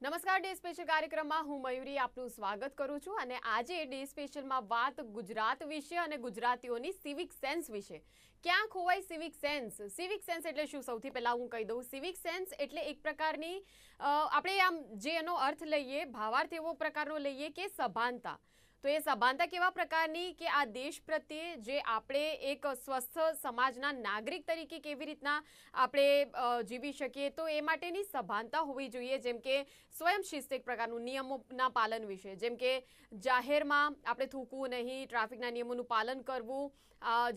નમસ્કાર day special કાર્યક્રમમાં હું મયુરી આપનું સ્વાગત કરું છું અને આજે ડે સ્પેશિયલમાં વાત ગુજરાત વિશે અને ગુજરાતીઓની સિવિક સેન્સ વિશે. ક્યાં ખોવાય સિવિક સેન્સ? સિવિક સેન્સ એટલે શું? સૌથી પહેલા હું કહી દઉં, સિવિક સેન્સ એટલે એક પ્રકારની આપણે આમ જે એનો અર્થ લઈએ, ભાવાર્થ એવો પ્રકારનો લઈએ કે સભાનતા. તો એ સભાનતા કેવા પ્રકારની કે આ દેશ પ્રત્યે જે આપણે એક સ્વસ્થ સમાજના નાગરિક તરીકે કેવી રીતના આપણે જીવી શકીએ, તો એ માટેની સભાનતા હોવી જોઈએ. જેમ કે સ્વયંશિસ્ત એક પ્રકારનું નિયમોના પાલન વિશે, જેમ કે જાહેરમાં આપણે થૂકવું નહીં, ટ્રાફિકના નિયમોનું પાલન કરવું,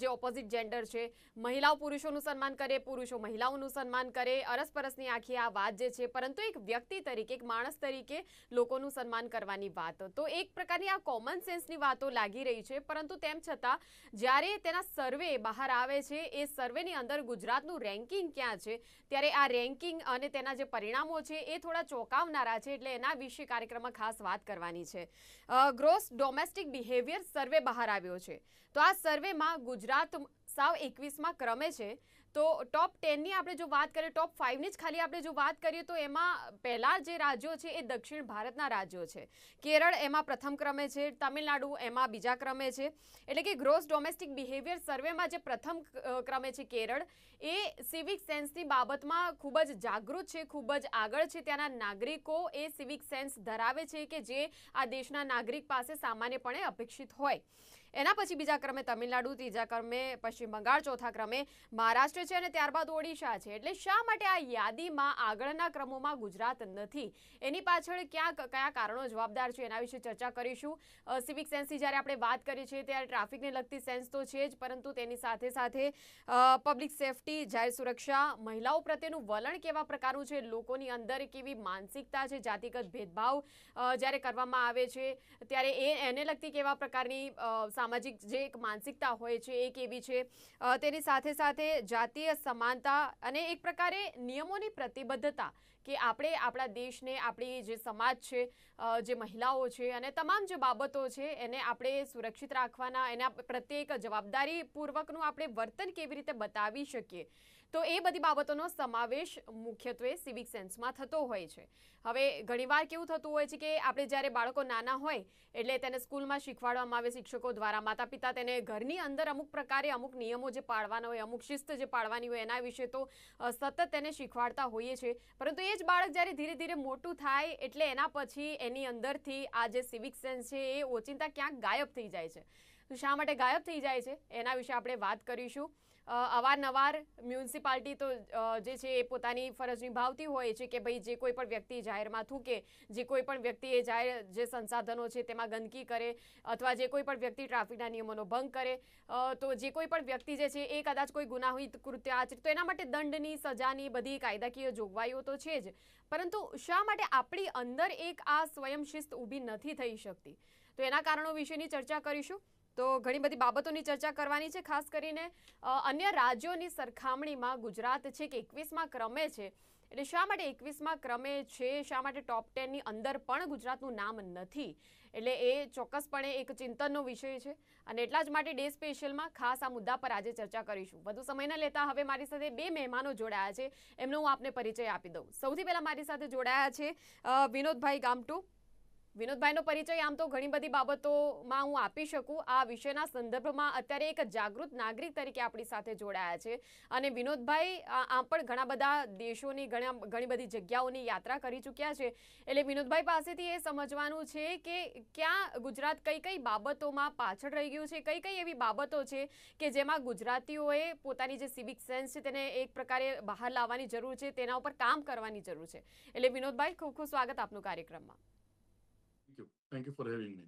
જે ઓપોઝિટ જેન્ડર છે, મહિલાઓ પુરુષોનું સન્માન કરે, પુરુષો મહિલાઓનું સન્માન કરે, અરસપરસની આખી આ વાત જે છે, પરંતુ એક વ્યક્તિ તરીકે, એક માણસ તરીકે લોકોનું સન્માન કરવાની વાત. તો એક પ્રકારની આ કોમન સેન્સની વાતો લાગી રહી છે, પરંતુ તેમ છતાં જ્યારે તેના સર્વે બહાર આવે છે, એ સર્વેની અંદર ગુજરાતનું રેન્કિંગ ક્યાં છે, ત્યારે આ રેન્કિંગ અને તેના જે પરિણામો છે એ થોડા ચોંકાવનારા છે. એટલે એના વિશે કાર્યક્રમમાં ખાસ વાત કરવાની છે. ગ્રોસ ડોમેસ્ટિક બિહેવિયર સર્વે બહાર આવ્યો છે. તો આ સર્વેમાં ગુજરાત સાવ 21મા ક્રમે છે. તો ટોપ 10ની આપણે જો વાત કરીએ, ટોપ 5ની જ ખાલી આપણે જો વાત કરીએ, તો એમાં પહેલા જે રાજ્યો છે એ દક્ષિણ ભારતના રાજ્યો છે. કેરળ એમાં પ્રથમ ક્રમે છે, તમિલનાડુ એમાં બીજા ક્રમે છે. એટલે કે ગ્રોસ ડોમેસ્ટિક બિહેવિયર સર્વેમાં જે પ્રથમ ક્રમે છે કેરળ, એ સિવિક સેન્સની બાબતમાં ખૂબ જ જાગૃત છે, ખૂબ જ આગળ છે. ત્યાંના નાગરિકો એ સિવિક સેન્સ ધરાવે છે કે જે આ દેશના નાગરિક પાસે સામાન્યપણે અપેક્ષિત હોય. એના પછી બીજા ક્રમે તમિલનાડુ, ત્રીજા ક્રમે પશ્ચિમ બંગાળ, ચોથા ક્રમે મહારાષ્ટ્ર છે અને ત્યારબાદ ઓડિશા છે. એટલે શા માટે આ યાદીમાં આગળના ક્રમોમાં ગુજરાત નથી? એની પાછળ કયા કારણો જવાબદાર છે, એના વિશે ચર્ચા કરીશું. સિવિક સેન્સની જ્યારે આપણે વાત કરીએ છીએ ત્યારે ટ્રાફિકને લગતી સેન્સ તો છે જ, પરંતુ તેની સાથે સાથે પબ્લિક સેફટી, જાહેર સુરક્ષા, મહિલાઓ પ્રત્યેનું વલણ કેવા પ્રકારનું છે, લોકોની અંદર કેવી માનસિકતા છે, જાતિગત ભેદભાવ જ્યારે કરવામાં આવે છે ત્યારે એને લગતી કેવા પ્રકારની સામાજિક જે એક માનસિકતા હોય છે એ કેવી છે, તેની સાથે સાથે જાતીય સમાનતા અને એક પ્રકારે નિયમોની પ્રતિબદ્ધતા કે આપણે આપણા દેશને, આપણી જે સમાજ છે, જે મહિલાઓ છે અને તમામ જે બાબતો છે એને આપણે સુરક્ષિત રાખવાના, એના પ્રત્યે એક જવાબદારીપૂર્વકનું આપણે વર્તન કેવી રીતે બતાવી શકીએ, તો એ બધી બાબતોનો સમાવેશ મુખ્યત્વે સિવિક સેન્સમાં થતો હોય છે. હવે ઘણીવાર કેવું થતું હોય છે કે આપણે જ્યારે બાળકો નાના હોય એટલે તેને સ્કૂલમાં શીખવાડવામાં આવે શિક્ષકો દ્વારા, માતા પિતા તેને ઘરની અંદર અમુક પ્રકારે અમુક નિયમો જે પાળવાના હોય, અમુક શિસ્ત જે પાળવાની હોય, એના વિશે તો સતત તેને શીખવાડતા હોઈએ છીએ. પરંતુ એ જ બાળક જ્યારે ધીરે ધીરે મોટું થાય એટલે એના પછી એની અંદરથી આ જે સિવિક સેન્સ છે એ ઓચિંતા ક્યાંક ગાયબ થઈ જાય છે. તો શા માટે ગાયબ થઈ જાય છે એના વિશે આપણે વાત કરીશું. અવારનવાર મ્યુનિસિપાલિટી તો જે છે એ પોતાની ફરજ નિભાવતી હોય છે કે ભાઈ જે કોઈ પણ વ્યક્તિ જાહેરમાં થૂકે, જે કોઈ પણ વ્યક્તિ એ જાહેર જે સંસાધનો છે તેમાં ગંદકી કરે, અથવા જે કોઈ પણ વ્યક્તિ ટ્રાફિકના નિયમોનો ભંગ કરે, તો જે કોઈ પણ વ્યક્તિ જે છે એ કદાચ કોઈ ગુનાહિત કૃત્ય આચરે તો એના માટે દંડની, સજાની બધી કાયદાકીય જોગવાઈઓ તો છે જ, પરંતુ શા માટે આપણી અંદર એક આ સ્વયંશિસ્ત ઊભી નથી થઈ શકતી? તો એના કારણો વિશેની ચર્ચા કરીશું. તો ઘણી બધી બાબતોની ચર્ચા કરવાની છે. ખાસ કરીને અન્ય રાજ્યોની સરખામણીમાં ગુજરાત છે કે 21મા ક્રમે છે, એટલે શા માટે 21મા ક્રમે છે, શા માટે ટોપ 10ની અંદર પણ ગુજરાતનું નામ નથી? એટલે એ ચોક્કસપણે એક ચિંતનનો વિષય છે અને એટલા જ માટે ડે સ્પેશિયલમાં ખાસ આ મુદ્દા પર આજે ચર્ચા કરીશું. વધુ સમય ન લેતા હવે મારી સાથે બે મહેમાનો જોડાયા છે, એમનો હું આપને પરિચય આપી દઉં. સૌથી પહેલા મારી સાથે જોડાયા છે વિનોદભાઈ ગામટુ. વિનોદભાઈનો પરિચય આમ તો ઘણી બધી બાબતોમાં હું આપી શકું. આ વિષયના સંદર્ભમાં અત્યારે એક જાગૃત નાગરિક તરીકે આપણી સાથે જોડાયા છે અને વિનોદભાઈ આમ પણ ઘણા બધા દેશોની ઘણી બધી જગ્યાઓની યાત્રા કરી ચૂક્યા છે. એટલે વિનોદભાઈ પાસેથી એ સમજવાનું છે કે ક્યાં ગુજરાત કઈ કઈ બાબતોમાં પાછળ રહી ગયું છે, કઈ કઈ એવી બાબતો છે કે જેમાં ગુજરાતીઓએ પોતાની જે સિવિક સેન્સ છે તેને એક પ્રકારે બહાર લાવવાની જરૂર છે, તેના ઉપર કામ કરવાની જરૂર છે. એટલે વિનોદભાઈ, ખૂબ ખૂબ સ્વાગત આપનું કાર્યક્રમમાં. Thank you for having me.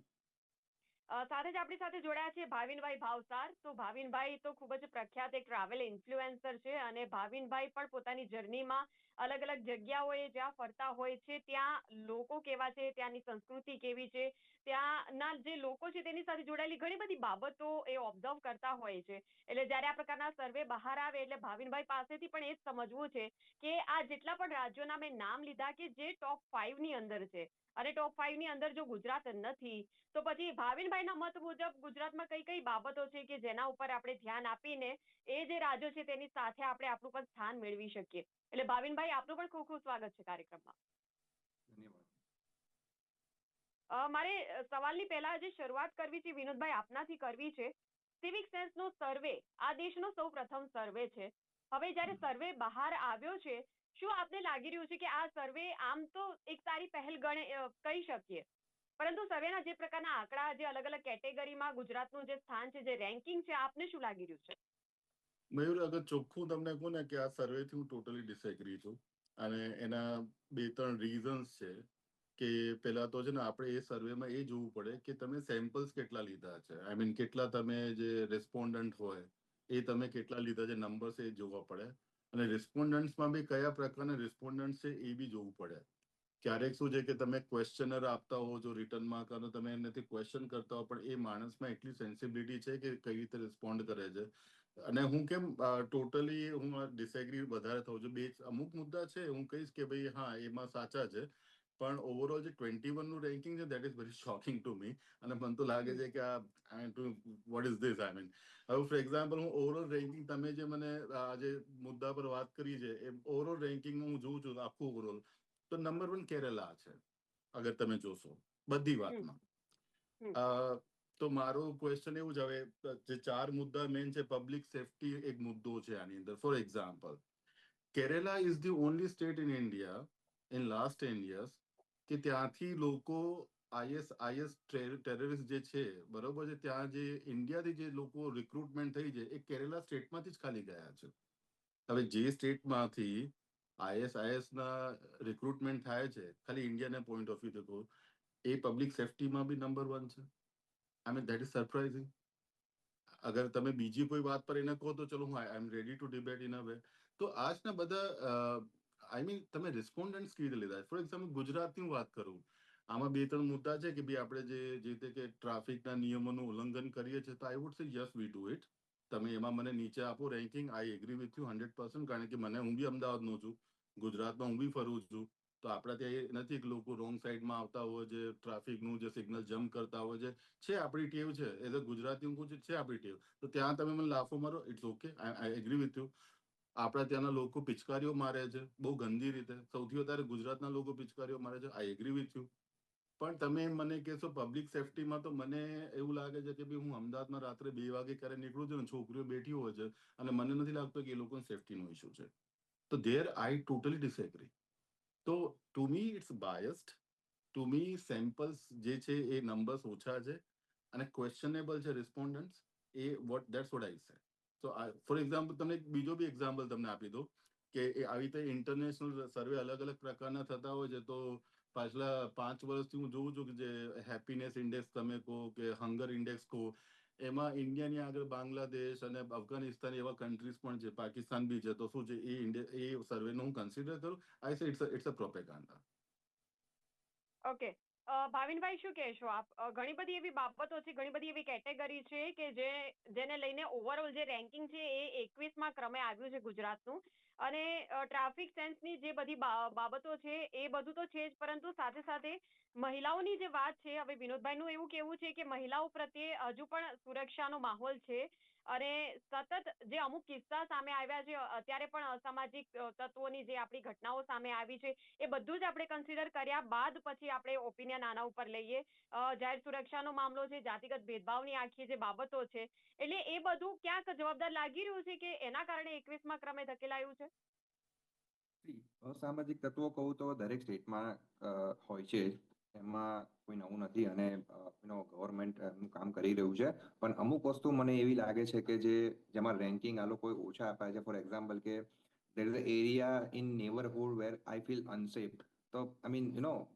સાથે જ આપણી સાથે જોડાયા છે ભાવિનભાઈ ભાવસાર. તો ભાવિનભાઈ તો ખૂબ જ પ્રખ્યાત એક ટ્રાવેલ ઇન્ફ્લુએન્સર છે અને ભાવિનભાઈ પણ પોતાની જર્નીમાં અલગ અલગ જગ્યાઓએ જ્યાં ફરતા હોય છે ત્યાં લોકો કેવા છે, ત્યાંની સંસ્કૃતિ કેવી છે, ત્યાંના જે લોકો છે તેની સાથે જોડાયેલી ઘણી બધી બાબતો એ ઓબ્ઝર્વ કરતા હોય છે. એટલે જ્યારે આ પ્રકારના સર્વે બહાર આવે એટલે ભાવિનભાઈ પાસેથી પણ એ જ સમજવું છે કે આ જેટલા પણ રાજ્યોના મેં નામ લીધા કે જે ટોપ 5ની અંદર છે અને ટોપ 5ની અંદર જો ગુજરાત નથી, તો પછી ભાવિનભાઈના મત મુજબ ગુજરાતમાં કઈ કઈ બાબતો છે કે જેના ઉપર આપણે ધ્યાન આપીને એ જે રાજ્યો છે તેની સાથે આપણે આપણું પણ સ્થાન મેળવી શકીએ. એટલે ભાવિનભાઈ, આપનું પણ ખૂબ ખૂબ સ્વાગત છે કાર્યક્રમમાં. ધન્યવાદ. મારે સવાલની પહેલા જે શરૂઆત કરવી છે વિનોદભાઈ આપનાથી કરવી છે. સિવિક સેન્સનો સર્વે આ દેશનો સૌ પ્રથમ સર્વે છે. હવે જ્યારે સર્વે બહાર આવ્યો છે, શું આપને લાગી રહ્યું છે કે આ સર્વે આમ તો એક સારી પહેલ કહી શકીએ, પરંતુ સર્વેના જે પ્રકારના આંકડા, જે અલગ અલગ કેટેગરીમાં ગુજરાતનું જે સ્થાન છે, જે રેન્કિંગ છે, આપને શું લાગી રહ્યું છે? મયુર, અગર ચોખ્ખું તમને કહું ને કે આ સર્વેથી હું ટોટલી ડિસએગ્રી છું. અને એના 2-3 રીઝન્સ છે. કે પહેલા તો છે ને આપણે એ સર્વેમાં એ જોવું પડે કે તમે સેમ્પલ્સ કેટલા લીધા છે. આઈ મીન કેટલા તમે જે રેસ્પોન્ડન્ટ હોય એ તમે કેટલા લીધા છે, નંબર્સ એ જોવા પડે. અને રિસ્પોન્ડન્ટ્સમાં બી કયા પ્રકારના રિસ્પોન્ડન્ટ છે એ બી જોવું પડે. ક્યારેક શું છે કે તમે ક્વેશ્ચનર આપતા હો છો રિટર્નમાં, કાં તમે એનાથી ક્વેશ્ચન કરતા હો, પણ એ માણસમાં એટલી સેન્સિબિલિટી છે કે કઈ રીતે રિસ્પોન્ડ કરે છે. અને હું કેમ ટોટલી હું ડિસએગ્રી વધારે થઉં છું, અમુક મુદ્દા છે હું કહીશ કે ભાઈ હા એમાં સાચા છે, પણ ઓવરઓલ જે 21 નું રેન્કિંગ છે that is very shocking to me. અને મને તો લાગે છે કે what is this, I mean. હવે ફોર એક્ઝામ્પલ હું ઓવરઓલ રેન્કિંગ, તમે જે મને આજે મુદ્દા પર વાત કરી છે એ ઓવરઓલ રેન્કિંગ હું જોઉં છું આખું ઓવરઓલ, તો નંબર 1 કેરેલા છે અગર તમે જોશો બધી વાતમાં. તો મારો ક્વેશ્ચન એવું છે, હવે જે 4 મુદ્દા મેઇન છે, પબ્લિક સેફટી એક મુદ્દો છે આની અંદર. For example, Kerala is the only state in India in last 10 years કે ત્યાંથી લોકો આઈએસ ટેરરિસ્ટ જે છે, બરોબર છે, ત્યાં જે ઇન્ડિયાથી જે લોકો રિક્રુટમેન્ટ થઈ છે એ કેરેલા સ્ટેટમાંથી જ ખાલી ગયા છે. હવે જે સ્ટેટમાંથી આઈએસ ના રિક્રુટમેન્ટ થાય છે, ખાલી ઇન્ડિયાના પોઈન્ટ ઓફ વ્યૂ થી એ પબ્લિક સેફટીમાં બી નંબર 1 છે. I mean that is surprising. અગર તમે બીજી કોઈ વાત પર એને કહો તો ચલો હું I am ready to debate in a way. તો આજના બધા આઈ મીન તમે રિસ્પોન્ડન્ટ્સ કેવી રીતે લીધા? ફોર એક્ઝામ્પલ ગુજરાતની વાત કરું, આમાં 2-3 મુદ્દા છે કે ભાઈ આપણે જે રીતે કે ટ્રાફિકના નિયમોનું ઉલ્લંઘન કરીએ છીએ, તો I would say yes we do it. તમે એમાં મને નીચે આપો ranking, I agree with you 100%. કારણ કે હું બી અમદાવાદનો છું, ગુજરાતમાં હું બી ફરું છું, તો આપણા ત્યાં એ નથી કે લોકો રોંગ સાઈડમાં આવતા હોય, જે ટ્રાફિકનું જે સિગ્નલ જમ્પ કરતા હોય છે આપણી ટેવ છે. એઝ અ ગુજરાતી હું કહું છું છે આપણી ટેવ. તો ત્યાં તમે મને લાફો મારો, it's okay, I agree with you. આપણા ત્યાંના લોકો પિચકારીઓ મારે છે બહુ ગંદી રીતે, સૌથી વધારે ગુજરાતના લોકો પિચકારીઓ મારે છે, આઈ એગ્રી વિથ યુ. પણ તમે મને કહેશો પબ્લિક સેફટીમાં, તો મને એવું લાગે છે કે ભાઈ હું અમદાવાદમાં રાત્રે 2 વાગે ક્યારે નીકળું છું ને, છોકરીઓ બેઠી હોય છે અને મને નથી લાગતું કે એ લોકોને સેફટીનો ઇશ્યુ છે. તો ધેર આઈ ટોટલી ડિસએગ્રી. તો to me it's biased. To me samples જે છે એ નંબર્સ ઓછા છે અને ક્વેશ્ચનેબલ છે રિસ્પોન્ડન્ટ્સ. દેટ્સ વોટ આઈ સે. તો ફોર એક્ઝામ્પલ તમને બીજો બી એક્ઝામ્પલ તમને આપી દો કે આવી રીતે ઇન્ટરનેશનલ સર્વે અલગ અલગ પ્રકારના થતા હોય છે. તો પાછલા 5 વર્ષથી હું જોઉં છું કે જે હેપીનેસ ઇન્ડેક્સ તમે કહો કે હંગર ઇન્ડેક્સ કહો, એમાં ઇન્ડિયાની આગળ બાંગ્લાદેશ અને અફઘાનિસ્તાન એવા કન્ટ્રીઝ પણ છે, પાકિસ્તાન બી છે. તો શું છે એ સર્વેનું હું કન્સિડર કરું? આઈ સે ઇટ્સ અ પ્રોપેગાન્ડા. ઓકે, ભાવિનભાઈ શું કહેશો આપ? ઘણી બધી એવી બાબતો છે, ઘણી બધી એવી કેટેગરી છે કે જેને લઈને ઓવરઓલ જે રેન્કિંગ છે એ 21માં ક્રમે આવ્યું છે ગુજરાતનું. અને ટ્રાફિક સેન્સની જે બધી બાબતો છે એ બધું તો છે જ, પરંતુ સાથે સાથે મહિલાઓની જે વાત છે, હવે વિનોદભાઈનું એવું કહેવું છે કે મહિલાઓ પ્રત્યે હજુ પણ સુરક્ષાનો માહોલ છે. અને સતત જે અમુક કિસ્સા સામે આવ્યા છે, અત્યારે પણ અસામાજિક તત્વોની જે આપણી ઘટનાઓ સામે આવી છે, એ બધું જ આપણે કન્સિડર કર્યા બાદ પછી આપણે ઓપિનિયન આના ઉપર લઈએ. જાહેર સુરક્ષાનો મામલો છે, જાતિગત ભેદભાવની આખી જે બાબતો છે, એટલે એ બધું ક્યાંક જવાબદાર લાગી રહ્યું છે કે એના કારણે 21માં ક્રમે ધકેલાયું છે? અસામાજિક તત્વો કહું તો દરેક સ્ટેટમાં હોય છે, એમાં કોઈ નવું નથી. અને ગવર્મેન્ટ એનું કામ કરી રહ્યું છે. પણ અમુક વસ્તુ મને એવી લાગે છે કે જેમાં રેન્કિંગ આ લોકો ઓછા આપ્યા છે. ફોર એક્ઝામ્પલ કે there is an area in neighborhood where I feel unsafe. તો આઈ મીન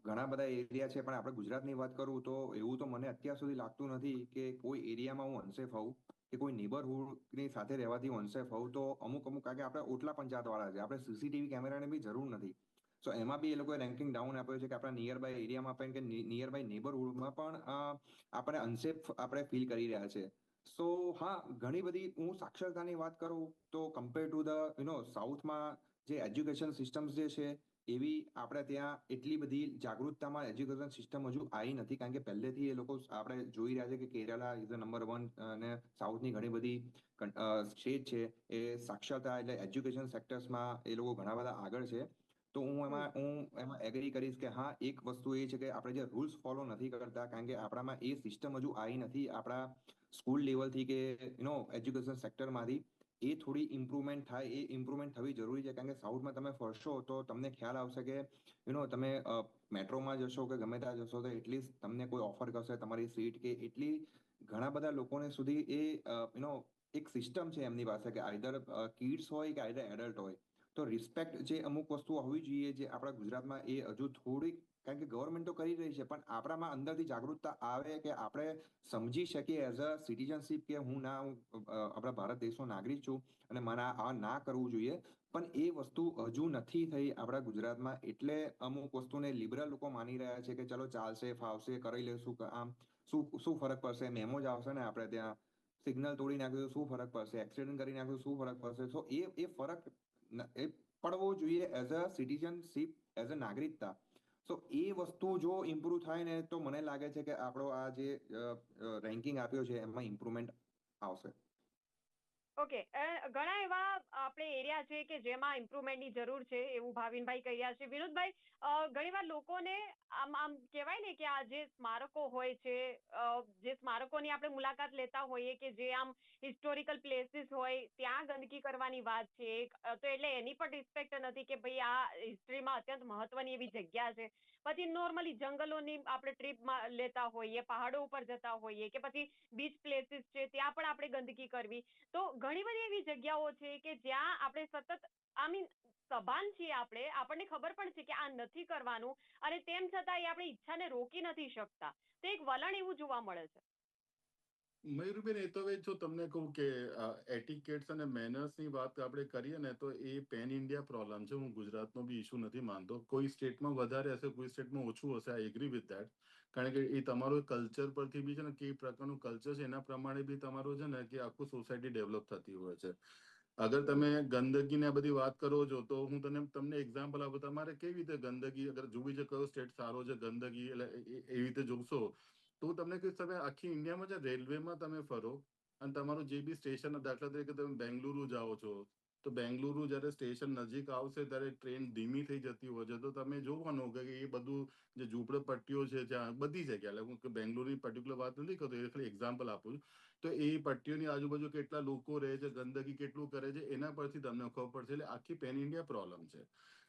ઘણા બધા એરિયા છે, પણ આપણે ગુજરાતની વાત કરું તો એવું તો મને અત્યાર સુધી લાગતું નથી કે કોઈ એરિયામાં હું અનસેફ હોઉં કે કોઈ નેબરહુડની સાથે રહેવાથી હું અનસેફ હોઉં. તો અમુક કારણ કે આપણે ઓટલા પંચાયત વાળા છે, આપણે સીસીટીવી કેમેરાની બી જરૂર નથી. સો એમાં બી એ લોકોએ રેન્કિંગ ડાઉન આપ્યો છે કે આપણા નિયર બાય એરિયામાં પણ કે નિયર બાય નેબરહુડમાં પણ આપણે અનસેફ આપણે ફીલ કરી રહ્યા છે. સો હા, ઘણી બધી હું સાક્ષરતાની વાત કરું તો કમ્પેર ટુ ધ સાઉથમાં જે એજ્યુકેશન સિસ્ટમ્સ જે છે એવી આપણે ત્યાં એટલી બધી જાગૃતતામાં એજ્યુકેશન સિસ્ટમ હજુ આવી નથી. કારણ કે પહેલેથી એ લોકો આપણે જોઈ રહ્યા છે કે કેરાલા ઇઝ ધ નંબર 1 અને સાઉથની ઘણી બધી સ્ટેટ છે એ સાક્ષરતા એટલે એજ્યુકેશન સેક્ટર્સમાં એ લોકો ઘણા બધા આગળ છે. તો હું એમાં એગ્રી કરીશ કે હા, એક વસ્તુ એ છે કે આપણે જે રૂલ્સ ફોલો નથી કરતા, કારણ કે આપણામાં એ સિસ્ટમ હજુ આવી નથી આપણા સ્કૂલ લેવલથી કે એજ્યુકેશન સેક્ટરમાંથી. એ થોડી ઇમ્પ્રુવમેન્ટ થાય, એ ઇમ્પ્રુવમેન્ટ થવી જરૂરી છે. કારણ કે સાઉથમાં તમે ફરશો તો તમને ખ્યાલ આવશે કે તમે મેટ્રોમાં જશો કે ગમે ત્યાં જશો તો એટલીસ્ટ તમને કોઈ ઓફર કરશે તમારી સીટ, કે એટલી ઘણા બધા લોકોને સુધી એ એક સિસ્ટમ છે એમની પાસે કે આઈધર કિડ્સ હોય કે આઈધર એડલ્ટ હોય. તો રિસ્પેક્ટ જે અમુક વસ્તુ હોવી જોઈએ જે આપણા ગુજરાતમાં એ હજુ થોડીક, કારણ કે ગવર્મેન્ટ તો કરી રહી છે, પણ આપણામાં અંદરથી જાગૃતતા આવે કે આપણે સમજી શકીએ એઝ અ સિટીઝનશીપ કે હું આપણા ભારત દેશનો નાગરિક છું અને મારે આ ના કરવું જોઈએ. પણ એ વસ્તુ હજુ નથી થઈ આપણા ગુજરાતમાં, એટલે અમુક વસ્તુને લિબરલ લોકો માની રહ્યા છે કે ચલો ચાલશે, ફાવશે, કરી લેશું, આમ શું ફરક પડશે, મેમો જ આવશે ને આપણે ત્યાં, સિગ્નલ તોડી નાખ્યું શું ફરક પડશે, એક્સિડન્ટ કરી નાખ્યું શું ફરક પડશે. તો એ ફરક એ પડવો જોઈએ as a citizenship, as a નાગરિકતા. તો એ વસ્તુ જો ઇમ્પ્રુવ થાય ને તો મને લાગે છે કે આપણો આ જે રેન્કિંગ આપ્યો છે એમાં ઇમ્પ્રુવમેન્ટ આવશે. ઓકે, ઘણા એવા આપણે એરિયા છે કે જેમાં ઇમ્પ્રુવમેન્ટની જરૂર છે એવું ભાવિનભાઈ કહી રહ્યા છે. વિનોદભાઈ, ઘણીવાર લોકોને આમ કહેવાય ને કે આ જે સ્મારકો હોય છે, જે સ્મારકોની આપણે મુલાકાત લેતા હોઈએ કે જે આમ હિસ્ટોરિકલ પ્લેસીસ હોય ત્યાં ગંદકી કરવાની વાત છે, તો એટલે એની પણ રિસ્પેક્ટ નથી કે ભાઈ આ હિસ્ટ્રીમાં અત્યંત મહત્વની એવી જગ્યા છે. પછી નોર્મલી જંગલોની આપણે ટ્રીપમાં લેતા હોઈએ, પહાડો ઉપર જતા હોઈએ, કે પછી બીચ પ્લેસીસ છે ત્યાં પણ આપણે ગંદકી કરવી. તો ઘણી બધી એવી જગ્યાઓ છે કે જ્યાં આપણે સતત સભાન છીએ, આપણને ખબર પણ છે કે આ નથી કરવાનું, અને તેમ છતાં એ આપણી ઈચ્છાને રોકી નથી શકતા. તો એક વલણ એવું જોવા મળે છે. મયુરબેન, એ તો હવે જો તમને કહું કે એટિકેટ્સ અને મેનર્સની વાત આપણે કરીએ ને તો એ પેન ઇન્ડિયા પ્રોબ્લેમ છે. હું ગુજરાતનો બી ઇશ્યુ નથી માનતો. કોઈ સ્ટેટમાં વધારે હશે, કોઈ સ્ટેટમાં ઓછું હશે. આઈ એગ્રી વિથ દેટ. કારણ કે એ તમારું કલ્ચર પરથી બી છે ને, કઈ પ્રકારનું કલ્ચર છે એના પ્રમાણે બી તમારું છે ને કે આખું સોસાયટી ડેવલપ થતી હોય છે. અગર તમે ગંદકીને આ બધી વાત કરો છો તો હું તમને એક્ઝામ્પલ આપું. તમારે કેવી રીતે ગંદકી અગર જોવી છે, કયો સ્ટેટ સારો છે ગંદકી એટલે એવી રીતે જોશો તો હું તમને કહીશ, તમે આખી ઇન્ડિયામાં છે રેલવેમાં તમે ફરો અને તમારું જે બી સ્ટેશન, દાખલા તરીકે તમે બેંગલુરુ જાઓ છો તો બેંગલુરુ જયારે સ્ટેશન નજીક આવશે ત્યારે ટ્રેન ધીમી થઈ જતી હોય છે. તો તમે જોવાનું કે એ બધું જે ઝૂંપડપટ્ટીઓ છે ત્યાં બધી જગ્યા, એટલે હું બેંગલુરુની પર્ટિક્યુલર વાત નથી કરતો, એ ખાલી એક્ઝામ્પલ આપું છું. તો એ પટ્ટીઓની આજુબાજુ કેટલા લોકો રહે છે, ગંદકી કેટલું કરે છે, એના પરથી તમને ખબર પડશે. એટલે આખી પેન ઇન્ડિયા પ્રોબ્લેમ છે.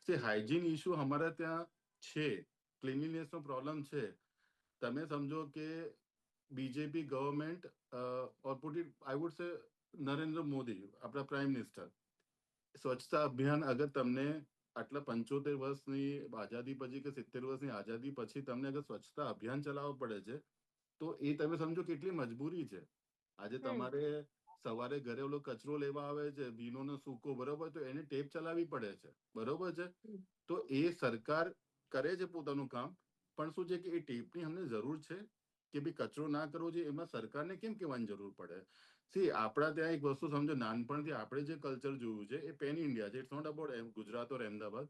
સે હાઇજીન ઇશ્યુ અમારા ત્યાં છે, ક્લીનલીનેસ નો પ્રોબ્લેમ છે. તમે સમજો કે BJP government or put it I would say Narendra Modi, આપણા પ્રાઇમ મિનિસ્ટર, સ્વચ્છતા અભિયાન અગર તમને આટલા 75 વર્ષની આઝાદી પછી કે 70 વર્ષની આઝાદી પછી તમને અગર સ્વચ્છતા અભિયાન ચલાવવું પડે છે તો એ તમે સમજો કેટલી મજબૂરી છે. આજે તમારે સવારે ઘરે ઓલો કચરો લેવા આવે છે, ભીનો ને સૂકો, બરોબર, તો એને ટેપ ચલાવવી પડે છે, બરોબર છે. તો એ સરકાર કરે છે પોતાનું કામ, પણ શું છે કે એ ટેપની અમને જરૂર છે કે ભાઈ કચરો ના કરવો જોઈએ, એમાં સરકારને કેમ કહેવાની જરૂર પડે? સી આપણા ત્યાં એક વસ્તુ સમજો, નાનપણથી આપણે જે કલ્ચર જોયું છે એ પેન ઇન્ડિયા છે. ઇટ્સ નોટ અબાઉટ ગુજરાત ઓર અહેમદાબાદ.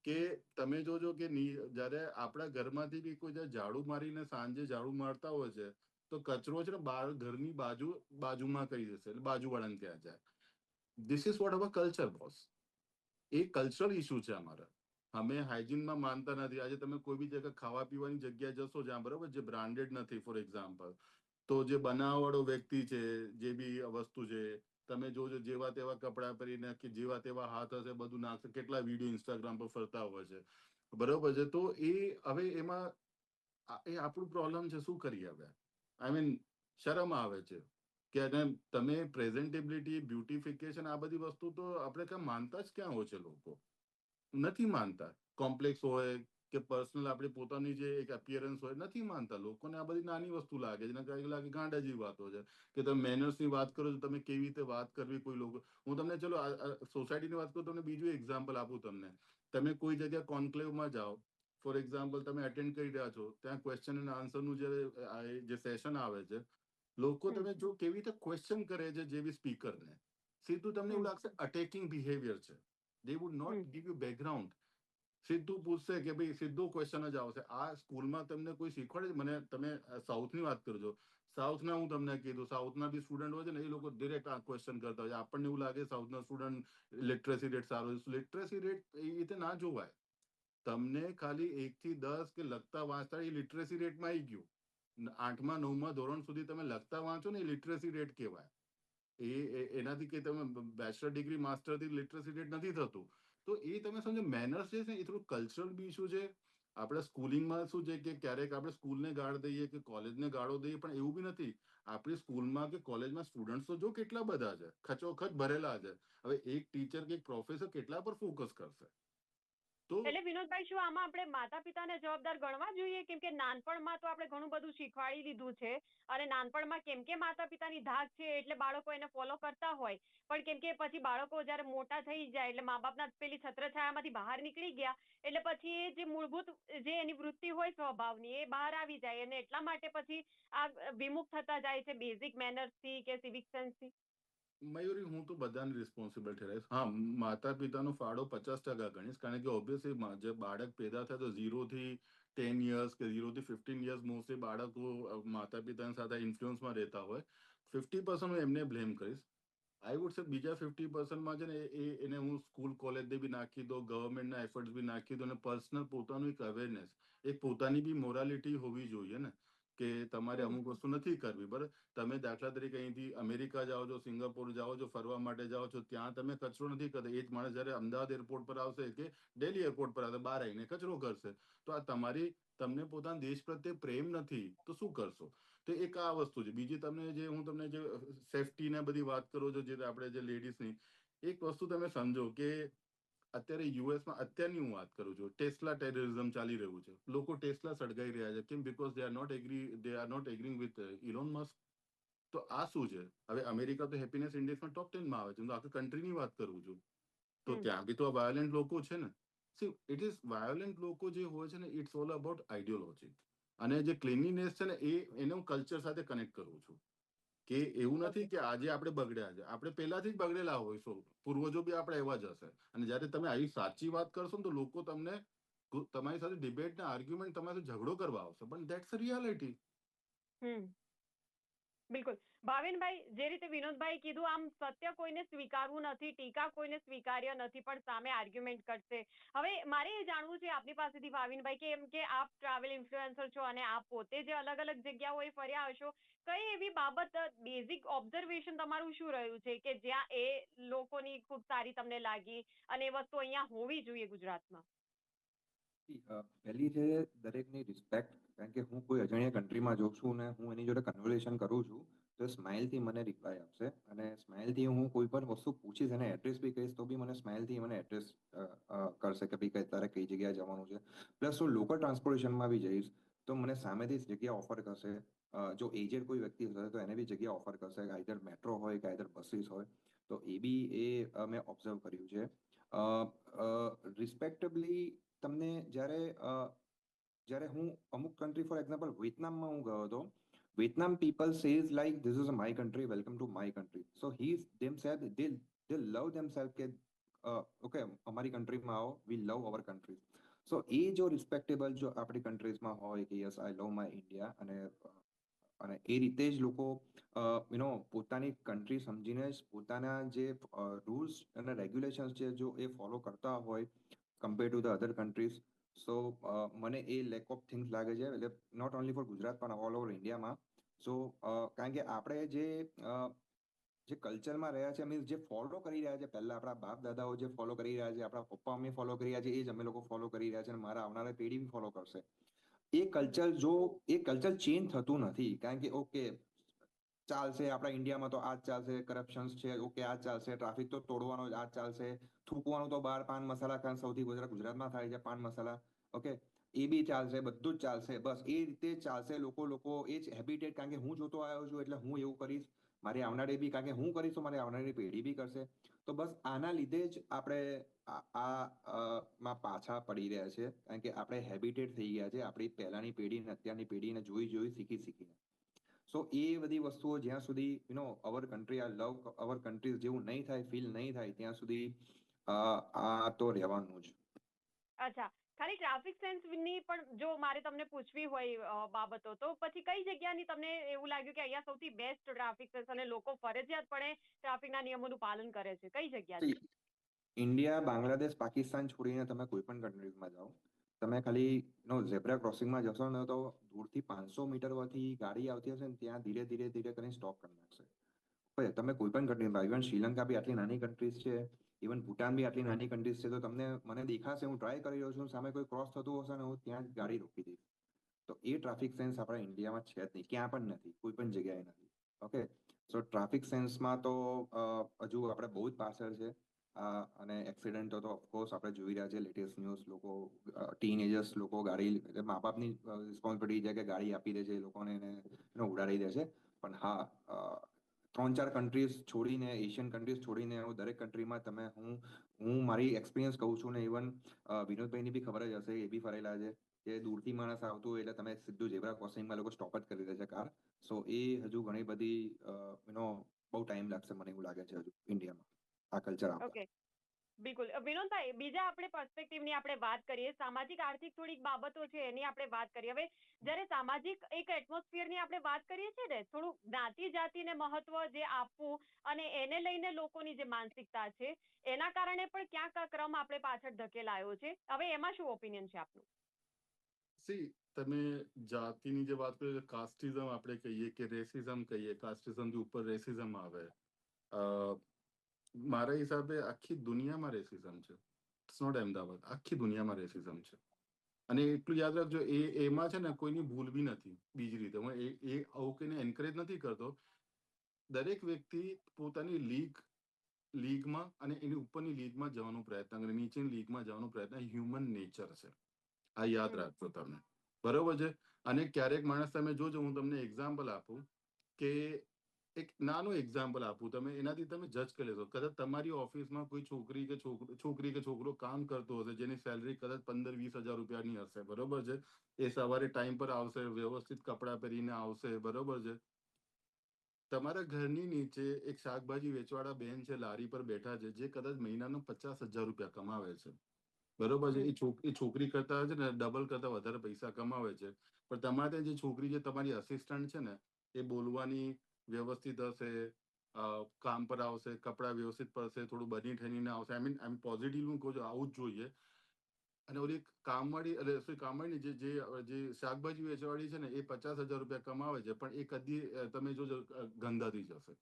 કે તમે જોજો કે જયારે આપણા ઘરમાંથી બી કોઈ ઝાડુ મારીને સાંજે ઝાડુ મારતા હોય છે તો કચરો છે ને બાર ઘરની બાજુમાં કરી દેશે, એટલે બાજુવાળાને ત્યાં જાય. This is watt hour culture boss. A cultural issue છે અમારા. અમે હાઇજીનમાં માનતા નથી. આજે તમે કોઈ બી જગ્યા ખાવા પીવાની જગ્યાએ જશો જ્યાં, બરોબર, જે બ્રાન્ડેડ નથી, ફોર એક્ઝામ્પલ, તો જે બનાવવાળો વ્યક્તિ છે, જે બી વસ્તુ છે, તમે જોજો જેવા તેવા કપડાં પહેરીને કે જેવા તેવા હાથ હશે બધું નાખશે. કેટલા વિડીયો ઇન્સ્ટાગ્રામ પર ફરતા હોય છે, બરોબર છે. તો એ હવે એમાં એ આપણું પ્રોબ્લેમ છે. શું કરીએ હવે? આઈ મીન શરમ આવે છે કે તમે પ્રેઝન્ટેબિલિટી, બ્યુટિફિકેશન, આ બધી વસ્તુ તો આપણે ક્યાં માનતા જ ક્યાં હોય છે. લોકો નથી માનતા. કોમ્પ્લેક્સ હોય કે પર્સનલ આપણી પોતાની જે એક અપિયરન્સ હોય, નથી માનતા. લોકોને આ બધી નાની વસ્તુ લાગે છે. એને લાગે ગાંડા જેવી વાતો છે કે તમે મેનર્સની વાત કરો છો, તમે કેવી રીતે વાત કરવી કોઈ લોકો. હું તમને ચલો સોસાયટીની વાત કરું, તમને બીજું એક્ઝામ્પલ આપું. તમે કોઈ જગ્યા કોન્ક્લેવમાં જાઓ, ફોર એક્ઝામ્પલ તમે અટેન્ડ કરી રહ્યા છો, ત્યાં ક્વેશ્ચન એન્ડ આન્સરનું જે સેશન આવે છે, લોકો તમે જો કેવી રીતે ક્વેશ્ચન કરે છે જે બી સ્પીકરને, સીધું તમને એવું લાગશે અટેકિંગ બિહેવિયર છે. They would not give you background. સીધું પૂછશે કે ભાઈ, સીધું ક્વેશ્ચન જ આવશે. આ સ્કૂલમાં તમને કોઈ શીખવાડે? મને તમે સાઉથની વાત કરજો, સાઉથના હું તમને કીધું, સાઉથના બી સ્ટુડન્ટ હોય છે ને, એ લોકો ડિરેક્ટ આ ક્વેશ્ચન કરતા હોય છે. આપણને એવું લાગે સાઉથના સ્ટુડન્ટ લિટરસી રેટ સારો છે. લિટરસી રેટ એ રીતે ના જોવાય. તમને ખાલી 1 થી 10 કે લખતા વાંચતા એ લિટરસી રેટમાં આવી ગયું. 8મા 9મા ધોરણ સુધી તમે લખતા વાંચો ને એ લિટરસી રેટ કહેવાય. એનાથી કે તમે બેચલર ડિગ્રી માસ્ટરથી લિટરસી રેટ નથી થતું. તો એ તમે સમજો મેનર્સ જે છે એ થોડું કલ્ચરલ બી ઇસ્યુ છે. આપણે સ્કૂલિંગમાં શું છે કે ક્યારેક આપણે સ્કૂલને ગાળ દઈએ કે કોલેજને ગાળો દઈએ, પણ એવું બી નથી. આપણી સ્કૂલમાં કે કોલેજમાં સ્ટુડન્ટ્સ તો જો કેટલા બધા છે, ખચોખચ ભરેલા છે. હવે એક ટીચર કે એક પ્રોફેસર કેટલા પર ફોકસ કરશે? તો એટલે વિનોદભાઈ, શું આમાં આપણે માતા પિતાને જવાબદાર ગણવા જોઈએ? કેમ કે નાનપણમાં તો આપણે ઘણું બધું શીખવાડી લીધું છે, અને નાનપણમાં કેમ કે માતા પિતાની ધાક છે એટલે બાળકો એને ફોલો કરતા હોય, પણ કેમ કે પછી બાળકો જ્યારે મોટા થઈ જાય એટલે મા બાપના પેલી છત્રછાયામાંથી બહાર નીકળી ગયા એટલે પછી એ જે મૂળભૂત જે એની વૃત્તિ હોય સ્વભાવની એ બહાર આવી જાય, અને એટલા માટે પછી આ વિમુખ થતા જાય છે બેઝિક મેનર્સથી કે સિવિક સેન્સથી. મયુરી, હું તો બધાને રિસ્પોન્સિબલ ઠેરાઈશ. હા, માતા પિતાનો ફાળો 50% ગણીશ, કારણ કે ઓબ્વિયસલી જે બાળક પેદા થાય તો 0 થી 10 યર્સ કે 0 થી 15 યર્સ મોસ્ટલી બાળકો માતા પિતાની સાથે ઇન્ફ્લુઅન્સમાં રહેતા હોય. 50% હું એમને બ્લેમ કરીશ. આઈ વુડ સે બીજા 50%માં છે ને એને હું સ્કૂલ કોલેજને બી નાખી દો, ગવર્મેન્ટના એફર્ટ્સ બી નાખી દો, અને પર્સનલ પોતાનું એક અવેરનેસ, એક પોતાની બી મોરાલિટી હોવી જોઈએ ને, કે તમારે અમુક વસ્તુ નથી કરવી. બરાબર, તમે દાખલા તરીકે અહીંથી અમેરિકા જાઓ છો, સિંગાપોર જાઓ છો, ફરવા માટે જાઓ છો, ત્યાં તમે કચરો નથી કરતા. એ જ માણસ જયારે અમદાવાદ એરપોર્ટ પર આવશે કે દિલ્હી એરપોર્ટ પર આવશે, બહાર આવીને કચરો કરશે. તો આ તમને પોતાના દેશ પ્રત્યે પ્રેમ નથી તો શું કરશો? તો એક આ વસ્તુ છે. બીજી તમને જે સેફટી ને બધી વાત કરો છો, જે આપણે જે લેડીઝની, એક વસ્તુ તમે સમજો કે અત્યારે યુએસમાં, અત્યારની હું વાત કરું છું, ટેસ્લા ટેરરિઝમ ચાલી રહ્યું છે. લોકો ટેસ્લા સળગાઈ રહ્યા છે. કેમ? Because they are not agreeing with Elon Musk. તો આ શું છે? હવે અમેરિકા તો હેપીનેસ ઇન્ડેક્સમાં ટોપ 10માં આવે છે. હું આખી કન્ટ્રીની વાત કરું છું. તો ત્યાં બી તો વાયોલેન્ટ લોકો છે ને. સી ઇટ ઇઝ વાયોલેન્ટ લોકો જે હોય છે ને, ઇટ્સ ઓલ અબાઉટ આઈડિયોલોજી. અને જે ક્લીનલીનેસ છે ને, એને હું કલ્ચર સાથે કનેક્ટ કરું છું. કે એવું નથી કે આજે આપણે બગડ્યા છે, આપણે પહેલાથી જ બગડેલા હોઈશું, પૂર્વજો બી આપણે એવા જ હશે. અને જયારે તમે આવી સાચી વાત કરશો ને, તો લોકો તમારી સાથે ડિબેટ ને આર્ગ્યુમેન્ટ, તમારી સાથે ઝઘડો કરવા આવશે. પણ ધેટ્સ અ રિયાલિટી. બિલકુલ. ભાવિનભાઈ, જે રીતે વિનોદભાઈ કીધું, આમ સત્ય કોઈને સ્વીકારવું નથી, ટીકા કોઈને સ્વીકાર્ય નથી, પણ સામે આર્ગ્યુમેન્ટ કરશે. હવે મારે એ જાણવું છે આપની પાસેથી ભાવિનભાઈ, કે એમ કે આપ ટ્રાવેલ ઇન્ફ્લુએન્સર છો અને આપ પોતે જે અલગ અલગ જગ્યાઓએ ફર્યા હશો, કઈ એવી બાબત, બેઝિક ઓબ્ઝર્વેશન તમારું શું રહ્યું છે કે જ્યાં એ લોકોની ખૂબ સારી તમને લાગી અને એ વસ્તુ અહીંયા હોવી જોઈએ ગુજરાતમાં? પહેલી છે દરેકની રિસ્પેક્ટ. કારણ કે હું કોઈ અજાણ્યા કન્ટ્રીમાં જોઉં છું ને હું એની જોડે કન્વર્સેશન કરું છું, તો સ્માઇલથી મને રિપ્લાય આપશે, અને સ્માઇલથી હું કોઈ પણ વસ્તુ પૂછીશ અને એડ્રેસ બી કહીશ તો બી મને સ્માઇલથી મને એડ્રેસ કરશે કે ભાઈ તારે કઈ જગ્યાએ જવાનું છે. પ્લસ હું લોકલ ટ્રાન્સપોર્ટેશનમાં બી જઈશ તો મને સામેથી જ જગ્યા ઓફર કરશે. જો એજેડ કોઈ વ્યક્તિ હશે તો એને બી જગ્યા ઓફર કરશે, આઈધર મેટ્રો હોય કે આઈધર બસીસ હોય. તો એ બી મેં ઓબ્ઝર્વ કર્યું છે. રિસ્પેક્ટેબલી તમને જ્યારે હું અમુક કન્ટ્રી, ફોર એક્ઝામ્પલ વિયેતનામમાં હું ગયો હતો. Vietnam people says like this is my country, welcome to my country. So he them said they love them self કે ઓકે અમારી કન્ટ્રીમાં આવો, વી લવ અવર કન્ટ્રી. સો એ જો રિસ્પેક્ટેબલ જો આપણી કન્ટ્રીઝમાં હોય કે yes I love my India, અને એ રીતે જ લોકો પોતાની કન્ટ્રી સમજીને જ પોતાના જે રૂલ્સ અને રેગ્યુલેશન્સ છે જો એ ફોલો કરતા હોય compare to the other countries. So મને એ લેક ઓફ થિંગ્સ લાગે છે, એટલે નોટ ઓનલી ફોર ગુજરાત પણ ઓલ ઓવર ઇન્ડિયામાં. સો કારણ કે આપણે જે કલ્ચરમાં રહ્યા છે, મીન્સ જે ફોલો કરી રહ્યા છે, પહેલા આપણા બાપ દાદાઓ જે ફોલો કરી રહ્યા છે, આપણા પપ્પા મમ્મી ફોલો કરી રહ્યા છે, એ જ અમે લોકો ફોલો કરી રહ્યા છે, અને મારા આવનારા પેઢી બી ફોલો કરશે. એ કલ્ચર ચેન્જ થતું નથી, કારણ કે ઓકે ચાલશે આપણા ઇન્ડિયામાં તો આ જ ચાલશે, કરપ્શન છે, ઓકે આ જ ચાલશે, ટ્રાફિક તો તોડવાનો જ આ જ ચાલશે, થૂકવાનું તો બહાર પાન મસાલા ખાન સૌથી ગુજરાતમાં થાય છે, પાન મસાલા, ઓકે એ બી ચાલશે, બધું જ ચાલશે. બસ એ રીતે ચાલશે. લોકો એ જ હેબિટેટ, કારણ કે હું જોતો આવ્યો છું એટલે હું એવું કરીશ, મારી આવનારી બી, કારણ કે હું કરીશ તો મારી આવનારી પેઢી બી કરશે. તો બસ આના લીધે જ આપણે માં પાછા પડી રહ્યા છે, કારણ કે આપણે હેબિટેટ થઈ ગયા છે આપણી પહેલાની પેઢી અને અત્યારની પેઢીને જોઈ શીખીને. સો એ બધી વસ્તુઓ જ્યાં સુધી અવર કન્ટ્રી, આ લવ અવર કન્ટ્રી જેવું નહીં થાય, ફીલ નહીં થાય ત્યાં સુધી આ તો રહેવાનું જ. અચ્છા, ખાલી ટ્રાફિક સેન્સની પણ જો મારે તમને પૂછવી હોય બાબતો, તો પછી કઈ જગ્યાની તમને એવું લાગ્યું કે અહીંયા સૌથી બેસ્ટ ટ્રાફિક સેન્સ અને લોકો ફરજિયાતપણે ટ્રાફિકના નિયમોનું પાલન કરે છે, કઈ જગ્યા છે? ઇન્ડિયા, બાંગ્લાદેશ, પાકિસ્તાન છોડીને તમે કોઈ પણ કન્ટ્રીઝમાં જાઓ, તમે ખાલી ઝેબ્રા ક્રોસિંગમાં જશો ને તો દૂરથી 500 મીટર પરથી ગાડી આવતી હશે ને ત્યાં ધીરે ધીરે ધીરે કરીને સ્ટોપ કરી નાખશે. હવે તમે કોઈ પણ કન્ટ્રીમાં, ઇવન શ્રીલંકા બી આટલી નાની કન્ટ્રીઝ છે, ઇવન ભૂટાન બી આટલી નાની કન્ટ્રીઝ છે, તો મને દેખાશે, હું ટ્રાય કરી રહ્યો છું, સામે કોઈ ક્રોસ થતું હશે ને હું ત્યાં જ ગાડી રોકી દઈશ. તો એ ટ્રાફિક સેન્સ આપણા ઇન્ડિયામાં છે જ નહીં, ક્યાં પણ નથી, કોઈ પણ જગ્યાએ નથી. ઓકે, સો ટ્રાફિક સેન્સમાં તો હજુ આપણે બહુ જ પાછળ છે. અને એક્સિડન્ટો તો ઓફકોર્સ આપણે જોઈ રહ્યા છે, લેટેસ્ટ ન્યૂઝ, લોકો ટીનેજર્સ લોકો ગાડી, મા બાપની રિસ્પોન્સિબિલિટી છે કે ગાડી આપી દે છે એ લોકોને એને ઉડાડી દે છે. પણ હા, 3-4 કન્ટ્રીઝ છોડીને, એશિયન કન્ટ્રીઝ છોડીને દરેક કન્ટ્રીમાં તમે, હું મારી એક્સપિરિયન્સ કહું છું ને, ઇવન વિનોદભાઈને બી ખબર જ હશે, એ બી ફરેલા છે કે દૂરથી માણસ આવતું હોય એટલે તમે સીધું ઝેબ્રા ક્રોસિંગમાં લોકો સ્ટોપ જ કરી દે છે કાર. સો એ હજુ ઘણી બધી બહુ ટાઈમ લાગશે મને એવું લાગે છે હજુ ઇન્ડિયામાં આ કલ્ચર આવતા. ઓકે, બિલકુલ. વિનોદભાઈ, બીજા આપણે પર્સપેક્ટિવની આપણે વાત કરીએ, સામાજિક આર્થિક થોડીક બાબતો છે એની આપણે વાત કરીએ. હવે જ્યારે સામાજિક એક એટમોસ્ફિયરની આપણે વાત કરીએ છીએ ને, થોડું જ્ઞાતિ જાતિને મહત્વ જે આપવું અને એને લઈને લોકોની જે માનસિકતા છે, એના કારણે પણ ક્યાંક આ ક્રમ આપણે પાછળ ધકેલાયો છે. હવે એમાં શું ઓપિનિયન છે આપનું? સી, તમે જાતિની જે વાત કરીએ, કાસ્ટિઝમ આપણે કહીએ કે રેસિઝમ કહીએ, કાસ્ટિઝમથી ઉપર રેસિઝમ આવે. મારા હિસાબે આખી દુનિયામાં રેસિઝમ છે. ઇટ્સ નોટ અમદાવાદ, આખી દુનિયામાં રેસિઝમ છે. અને એટલું યાદ રાખજો, એમાં છે ને કોઈની ભૂલ બી નથી. બીજી રીતે હું આવું કઈને એન્કરેજ નથી કરતો. દરેક વ્યક્તિ પોતાની લીગમાં અને એની ઉપરની લીગમાં જવાનો પ્રયત્ન કરે, નીચેની લીગમાં જવાનો પ્રયત્ન હ્યુમન નેચર છે. આ યાદ રાખજો તમે, બરોબર છે. અને ક્યારેક માણસ, તમે જોજો, હું તમને એક્ઝામ્પલ આપું કે એક નાનું એક્ઝામ્પલ આપું, તમે એનાથી તમે જજ કરી લેશો. કદાચ તમારી ઓફિસમાં કોઈ છોકરી કે છોકરો કામ કરતો હશે જેની સેલરી કદાચ 15-20 હજાર રૂપિયાની હશે, બરોબર છે. એ સવારે ટાઈમ પર આવશે, વ્યવસ્થિત કપડાં પહેરીને આવશે, બરોબર છે. તમારા ઘરની નીચે એક શાકભાજી વેચવાળા બેન છે, લારી પર બેઠા છે, જે કદાચ મહિનાનો 50,000 રૂપિયા કમાવે છે, બરોબર છે. એ છોકરી કરતા છે ને ડબલ કરતા વધારે પૈસા કમાવે છે. પણ તમારે ત્યાં જે છોકરી, જે તમારી અસિસ્ટન્ટ છે ને, એ બોલવાની વ્યવસ્થિત હશે, કામ પર આવશે, કપડા વ્યવસ્થિત પડશે, થોડું બની ઠેનીને આવશે. આઈ મીન પોઝિટિવ હું કહું છું, આવું જ જોઈએ. અને ઓલી કામવાળી, એટલે કામવાળી જે શાકભાજી વેચવાળી છે ને, એ 50,000 રૂપિયા કમાવે છે, પણ એ કદી તમે જોજો ગંદાથી જશે.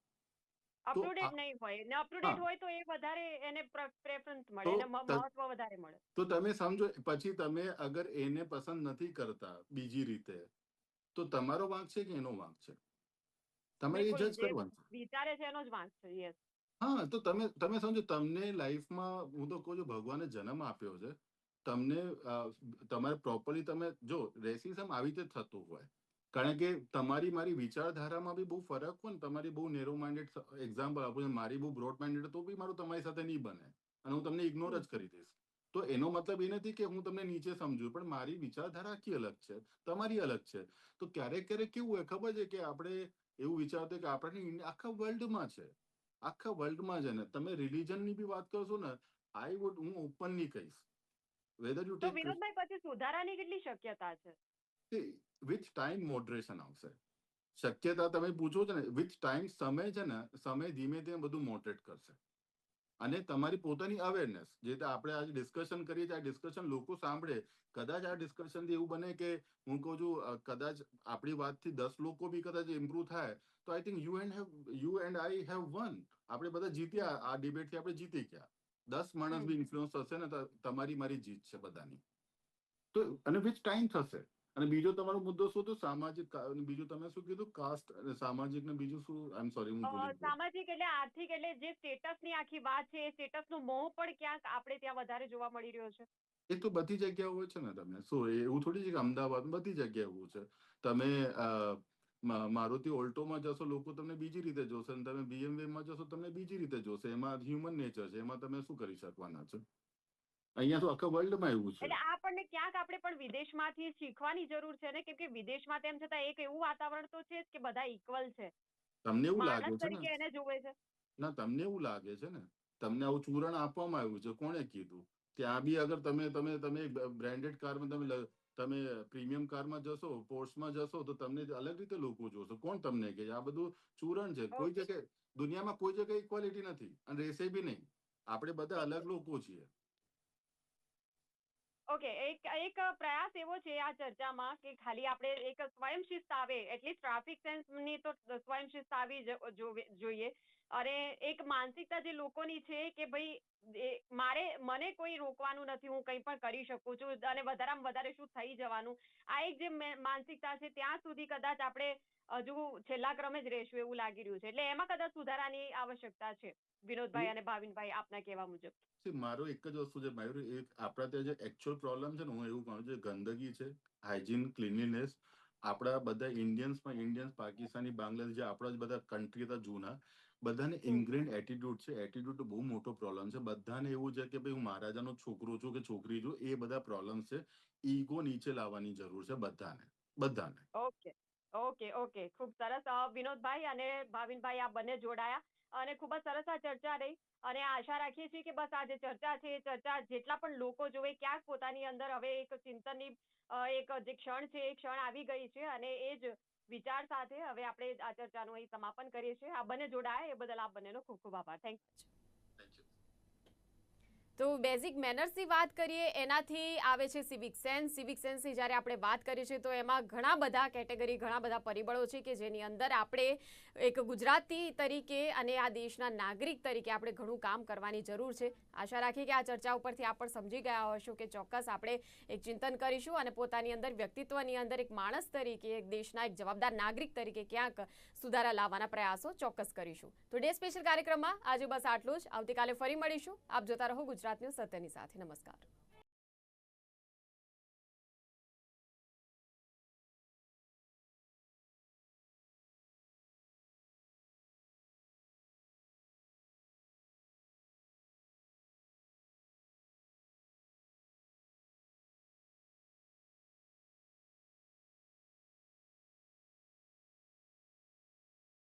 અપ ટુ ડેટ નહીં હોય ને, અપ ટુ ડેટ હોય તો એ વધારે એને પ્રેફરન્સ મળે, એને મહત્વ વધારે મળે. તો તમે સમજો, પછી તમે અગર એને પસંદ નથી કરતા બીજી રીતે, તો તમારો વાંક છે કે એનો વાંક છે? તમારે એ જજ કરવાનું છે. વિચારે છે એનો જ વાંક છે. યસ. હા, તો તમે સમજો, તમને લાઈફમાં, હું તો કહું છું, ભગવાને જન્મ આપ્યો છે તમને. તમારે પ્રોપરલી, તમે જો રેસિઝમ આવી રીતે થતું હોય, કારણ કે તમારી મારી વિચારધારામાં બી બહુ ફરક હોય ને. તમારી બહુ નેરો માઇન્ડેડ, એક્ઝામ્પલ આપું છું, મારી બહુ બ્રોડ માઇન્ડેડ, તો બી મારું તમારી સાથે નહીં બને અને હું તમને ઇગ્નોર જ કરી દઈશ. તો એનો મતલબ એ નથી કે હું તમને નીચે સમજુ, પણ મારી વિચારધારા આખી અલગ છે, તમારી અલગ છે. તો ક્યારેક કેવું હોય ખબર છે કે આપણે એવું વિચારતા કે આપણે આખા વર્લ્ડમાં છે, આખા વર્લ્ડમાં છે ને. તમે રિલીજનની બી વાત કરશો ને, હું ઓપનલી કહીશ, વેધર યુ તો ટેક, વિનોદભાઈ, પછી સુધારાની કેટલી શક્યતા છે? વિથ ટાઈમ મોડરેશન આવશે. શક્યતા તમે પૂછો છો ને, વિથ ટાઈમ, સમય છે ને, સમય ધીમે ધીમે બધું મોડરેટ કરશે. અને તમારી પોતાની અવેરનેસ, જે આપણે આજે ડિસ્કશન કરીએ છીએ, આ ડિસ્કશન લોકો સાંભળે. કદાચ આ ડિસ્કશનથી એવું બને કે, હું કહું છું, કદાચ આપણી વાતથી 10 લોકો બી કદાચ ઇમ્પ્રુવ થાય, તો I think you and I have one. આપણે બધા જીત્યા, આ ડિબેટથી આપણે જીતી ગયા. 10 માણસ બી ઇન્ફ્લુઅન્સ થશે ને, તમારી મારી જીત છે બધાની. તો અને વિચ ટાઈમ થશે. અને બીજો તમારો મુદ્દો શું હતો? સામાજિક. બીજું તમે શું કીધું? કાસ્ટ અને સામાજિક ને બીજું શું? આઈ એમ સોરી, હું ભૂલી ગયો. સામાજિક એટલે આર્થિક, એટલે જે સ્ટેટસની આખી વાત છે, એ સ્ટેટસનો મોહ પણ ક્યાંક આપણે ત્યાં વધારે જોવા મળી રહ્યો છે. એ તો બધી જગ્યા હોય છે ને. તમે શું, એવું થોડી છે કે અમદાવાદ, બધી જગ્યાએ એવું છે. તમે મારુતિ ઓલ્ટોમાં જશો, લોકો તમને બીજી રીતે જોશે, અને તમે BMW માં જશો, તમને બીજી રીતે જોશે. એમાં હ્યુમન નેચર છે, એમાં તમે શું કરી શકવાના છો? અહીંયા તો આખા વર્લ્ડમાં એવું છે. એટલે આપણને ક્યાંક આપણે પણ વિદેશમાંથી શીખવાની જરૂર છે ને, કેમ કે વિદેશમાં તેમ છતાં એક એવું વાતાવરણ તો છે કે બધા ઇક્વલ છે. તમને એવું લાગે માણસ છે ને? તરીકે એને જોવે છે. ના, તમને એવું લાગે છે ને? તમને આવું ચૂરણ આપવામાં આવ્યું છે. કોણે કીધું? ત્યાં બી અગર તમે બ્રાન્ડેડ કારમાં, તમે પ્રીમિયમ કારમાં જશો, પોર્શમાં જશો, તો તમને અલગ રીતે લોકો જોશો. કોણ તમને કહે? આ બધું ચૂરણ છે. કોઈ જગ્યાએ દુનિયામાં કોઈ જગ્યાએ ઇક્વાલિટી નથી, અને રહેશે બી નહીં. આપણે બધા અલગ લોકો છીએ. ઓકે, એક પ્રયાસ એવો છે આ ચર્ચામાં કે ખાલી આપણે એક સ્વયંશિસ્ત આવે, એટલીસ્ટ ટ્રાફિક સેન્સની તો સ્વયંશિસ્ત આવી જોઈએ. અને એક માનસિકતા જે લોકોની છે કે ભાઈ મને કોઈ રોકવાનું નથી, હું કંઈ પણ કરી શકું છું અને વધારેમાં વધારે શું થઈ જવાનું, આ એક જે માનસિકતા છે ત્યાં સુધી કદાચ આપણે હજુ છેલ્લા ક્રમે જ રહેશું એવું લાગી રહ્યું છે. એટલે એમાં કદાચ સુધારાની આવશ્યકતા છે. વિનોદભાઈ અને ભાવિનભાઈ, આપના કહેવા મુજબ. મારો એક જ વસ્તુ છે મયુર, એક આપણા ત્યાં જે એકચ્યુઅલ પ્રોબ્લેમ છે ને, હું એવું કહું છું, ગંદકી છે, હાઇજીન, ક્લીનલીનેસ. આપણા બધા ઇન્ડિયન્સ, પાકિસ્તાની, બાંગ્લાદેશ, જે આપણા જ બધા કન્ટ્રી હતા જૂના, બધાને ઇન્ગ્રેન્ડ એટીટ્યુડ છે. એટીટ્યુડ બહુ મોટો પ્રોબ્લેમ છે. બધાને એવું છે કે ભાઈ હું મહારાજાનો છોકરો છું કે છોકરી છું. એ બધા પ્રોબ્લેમ છે. ઈગો નીચે લાવવાની જરૂર છે બધાને. ઓકે, ખૂબ સરસ. વિનોદભાઈ અને ભાવિનભાઈ, આ બંને જોડાયા અને ખૂબ જ સરસ આ ચર્ચા રહી. અને આશા રાખીએ છીએ કે બસ આ જે ચર્ચા છે એ ચર્ચા જેટલા પણ લોકો જોવે, ક્યાંક પોતાની અંદર હવે એક ચિંતનની એક જે ક્ષણ છે એ ક્ષણ આવી ગઈ છે. અને એ જ વિચાર સાથે હવે આપણે આ ચર્ચાનું અહીં સમાપન કરીએ છીએ. આ બંને જોડાયા એ બદલ આપ બંનેનો ખૂબ ખૂબ આભાર. Thank you. તો બેઝિક મેનર્સની વાત કરીએ, એનાથી આવે છે સિવિક સેન્સ. સિવિક સેન્સની જ્યારે આપણે વાત કરીએ છીએ તો એમાં ઘણા બધા કેટેગરી, ઘણા બધા પરિબળો છે કે જેની અંદર આપણે એક ગુજરાતી તરીકે અને આ દેશના નાગરિક તરીકે આપણે ઘણું કામ કરવાની જરૂર છે. આશા રાખીએ કે આ ચર્ચા ઉપરથી આપ પણ સમજી ગયા હશો કે ચોક્કસ આપણે એક ચિંતન કરીશું અને પોતાની અંદર, વ્યક્તિત્વની અંદર એક માણસ તરીકે, એક દેશના એક જવાબદાર નાગરિક તરીકે ક્યાંક સુધારા લાવવાના પ્રયાસો ચોક્કસ કરીશું. તો ડે સ્પેશિયલ કાર્યક્રમમાં આજે બસ આટલું જ. આવતીકાલે ફરી મળીશું. આપ જોતા રહો ગુજરાત ન્યૂઝ સત્યની સાથે. નમસ્કાર.